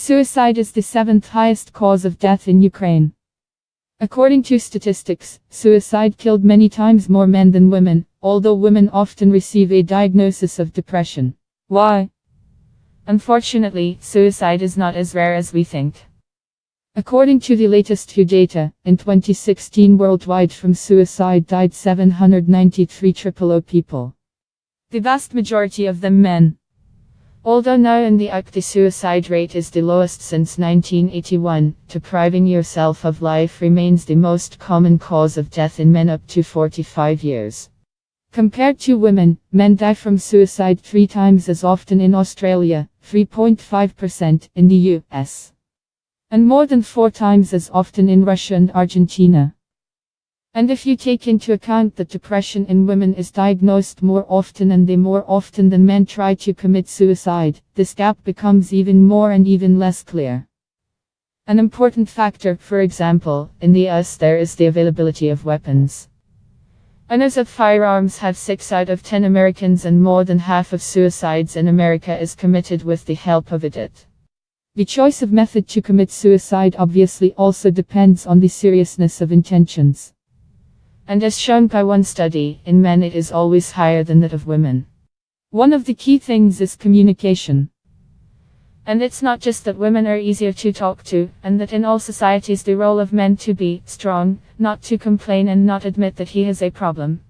Suicide is the seventh highest cause of death in Ukraine. According to statistics, suicide killed many times more men than women, although women often receive a diagnosis of depression. Why? Unfortunately, suicide is not as rare as we think. According to the latest WHO data, in 2016 worldwide from suicide died 793,000 people. The vast majority of them men. Although now in the UK the suicide rate is the lowest since 1981, depriving yourself of life remains the most common cause of death in men up to 45 years. Compared to women, men die from suicide 3 times as often in Australia, 3.5% in the US, and more than 4 times as often in Russia and Argentina. And if you take into account that depression in women is diagnosed more often and they more often than men try to commit suicide, this gap becomes even more and even less clear. An important factor, for example, in the US there is the availability of weapons. Owners of firearms have 6 out of 10 Americans, and more than half of suicides in America is committed with the help of it. The choice of method to commit suicide obviously also depends on the seriousness of intentions. And as shown by one study, in men it is always higher than that of women. One of the key things is communication. And it's not just that women are easier to talk to, and that in all societies the role of men to be strong, not to complain and not admit that he has a problem.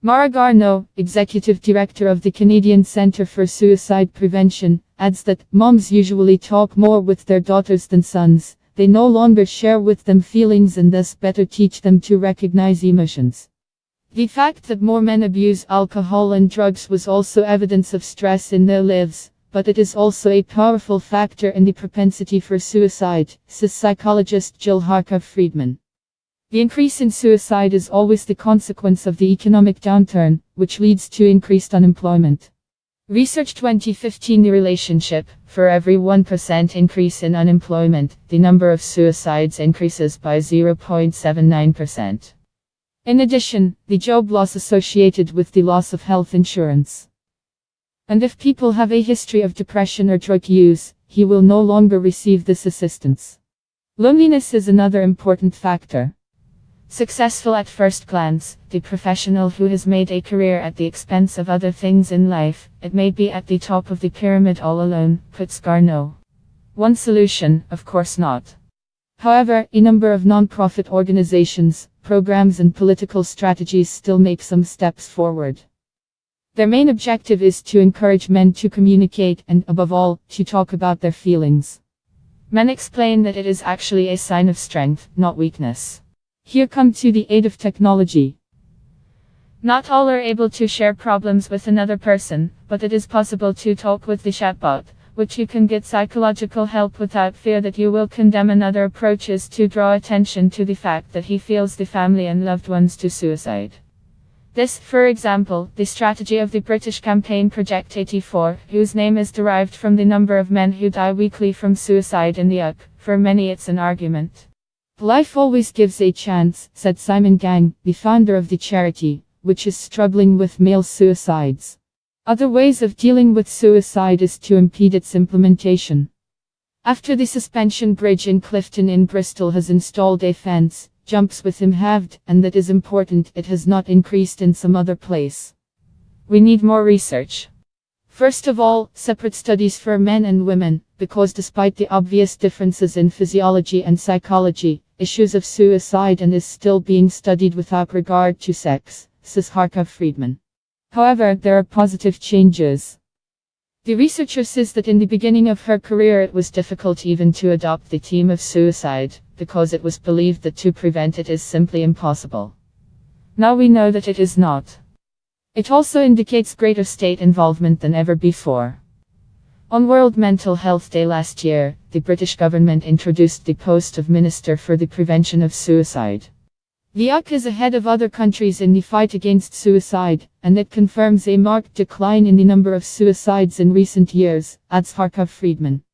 Mara Garneau, executive director of the Canadian Centre for Suicide Prevention, adds that moms usually talk more with their daughters than sons. They no longer share with them feelings and thus better teach them to recognize emotions. The fact that more men abuse alcohol and drugs was also evidence of stress in their lives, but it is also a powerful factor in the propensity for suicide, says psychologist Jill Harkov-Friedman. The increase in suicide is always the consequence of the economic downturn, which leads to increased unemployment. Research 2015. The relationship, for every 1% increase in unemployment, the number of suicides increases by 0.79%. In addition, the job loss associated with the loss of health insurance. And if people have a history of depression or drug use, he will no longer receive this assistance. Loneliness is another important factor. Successful at first glance, the professional who has made a career at the expense of other things in life, it may be at the top of the pyramid all alone, puts Garneau. One solution, of course not. However, a number of non-profit organizations, programs and political strategies still make some steps forward. Their main objective is to encourage men to communicate and, above all, to talk about their feelings. Men explain that it is actually a sign of strength, not weakness. Here come to the aid of technology. Not all are able to share problems with another person, but it is possible to talk with the chatbot, which you can get psychological help without fear that you will condemn. Another approach is to draw attention to the fact that he feels the family and loved ones to suicide. This, for example, the strategy of the British campaign Project 84, whose name is derived from the number of men who die weekly from suicide in the UK. For many it's an argument. Life always gives a chance, said Simon Gang, the founder of the charity, which is struggling with male suicides. Other ways of dealing with suicide is to impede its implementation. After the suspension bridge in Clifton in Bristol has installed a fence, jumps with him halved, and that is important, it has not increased in some other place. We need more research. First of all, separate studies for men and women, because despite the obvious differences in physiology and psychology, issues of suicide and is still being studied without regard to sex, says Harkov-Friedman. However, there are positive changes. The researcher says that in the beginning of her career it was difficult even to adopt the theme of suicide, because it was believed that to prevent it is simply impossible. Now we know that it is not. It also indicates greater state involvement than ever before. On World Mental Health Day last year, the British government introduced the post of Minister for the Prevention of Suicide. The UK is ahead of other countries in the fight against suicide, and it confirms a marked decline in the number of suicides in recent years, adds Harkov-Friedman.